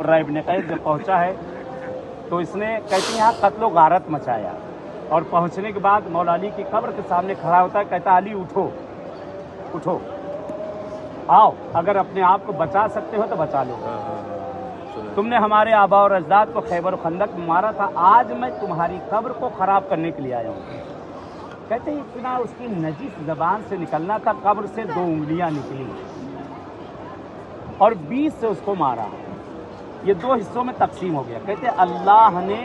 मुकर्रर इब्न कैस जब पहुंचा है तो इसने कहते हैं यहाँ कत्लो गारत मचाया, और पहुंचने के बाद मौला अली की कब्र के सामने खड़ा होता है, कहता अली उठो उठो, आओ, अगर अपने आप को बचा सकते हो तो बचा लो। तुमने हमारे आबा और अजदाद को खैबर और खंदक में मारा था, आज मैं तुम्हारी कब्र को खराब करने के लिए आया हूँ। कहते हैं इतना उसकी नजीस जबान से निकलना था, कब्र से 2 उंगलियां निकली और 20 से उसको मारा। ये 2 हिस्सों में तकसीम हो गया। कहते अल्लाह ने,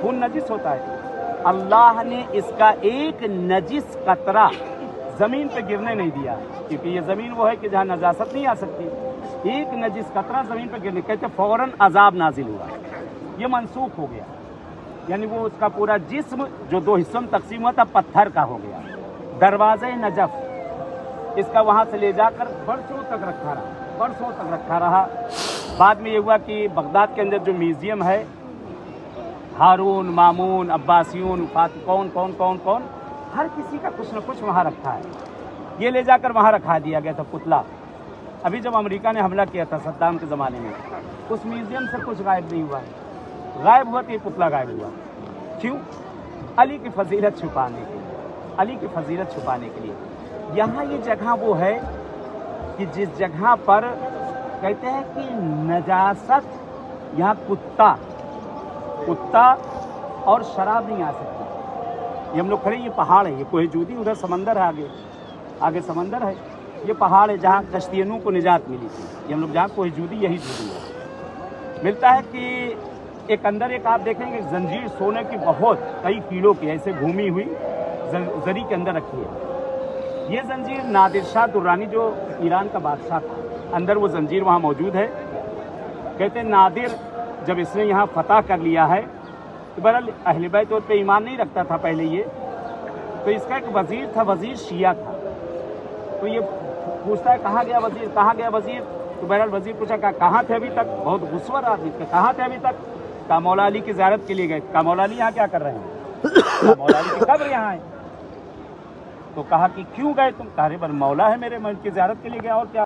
खून नजिस होता है, अल्लाह ने इसका एक नजिस कतरा जमीन पे गिरने नहीं दिया, क्योंकि ये जमीन वो है कि जहाँ नजासत नहीं आ सकती। एक नजिस कतरा जमीन पे गिरने, कहते फौरन अजाब नाजिल हुआ, ये मनसूख हो गया, यानी वो उसका पूरा जिस्म जो 2 हिस्सों में तकसीम हुआ था पत्थर का हो गया। दरवाजे नजफ इसका वहाँ से ले जाकर बरसों तक रखा रहा, बरसों तक रखा रहा। बाद में ये हुआ कि बगदाद के अंदर जो म्यूजियम है, हारून, मामून, अब्बासियून, कौन कौन कौन कौन, हर किसी का कुछ न कुछ वहाँ रखा है। ये ले जाकर वहाँ रखा दिया गया था पुतला। अभी जब अमेरिका ने हमला किया था सद्दाम के ज़माने में, उस म्यूजियम से कुछ गायब नहीं हुआ है, गायब हुआ तो ये पुतला गायब हुआ। क्यों? अली की फजीलत छुपाने के लिए, अली की फजीलत छुपाने के लिए। यहाँ ये जगह वो है कि जिस जगह पर कहते हैं कि नजासत, यहाँ कुत्ता और शराब नहीं आ सकती। ये हम लोग खड़े, ये पहाड़ है, ये कोहे जूदी, उधर समंदर है, आगे समंदर है, ये पहाड़ है जहाँ कश्तियनों को निजात मिली थी। ये हम लोग जहाँ कोहे जूदी, यही जूदी है। मिलता है कि एक अंदर एक आप देखेंगे जंजीर सोने की बहुत कई किलो की ऐसे घूमी हुई जरी के अंदर रखी है। ये जंजीर नादिर शाह दुर्रानी जो ईरान का बादशाह था, अंदर वो जंजीर वहाँ मौजूद है। कहते हैं नादिर जब इसने यहाँ फतह कर लिया है तो बहरहाल अहले बैत तौर पे ईमान नहीं रखता था पहले ये, तो इसका एक वज़ीर था, वज़ीर शिया था। तो ये पूछता है कहाँ गया वज़ीर, कहाँ गया वज़ीर? तो बहरहाल वज़ीर पूछा कहाँ थे अभी तक? बहुत गुस्वर आदमी थे, कहाँ थे अभी तक? कहा मौला अली की ज़ियारत के लिए गए। कहा मौला अली यहाँ क्या कर रहे हैं? मौला अली की कब्र यहाँ है। तो कहा कि क्यों गए तुम? कहा अरे मौला है मेरे, मैं उनकी ज़ियारत के लिए गया, और क्या।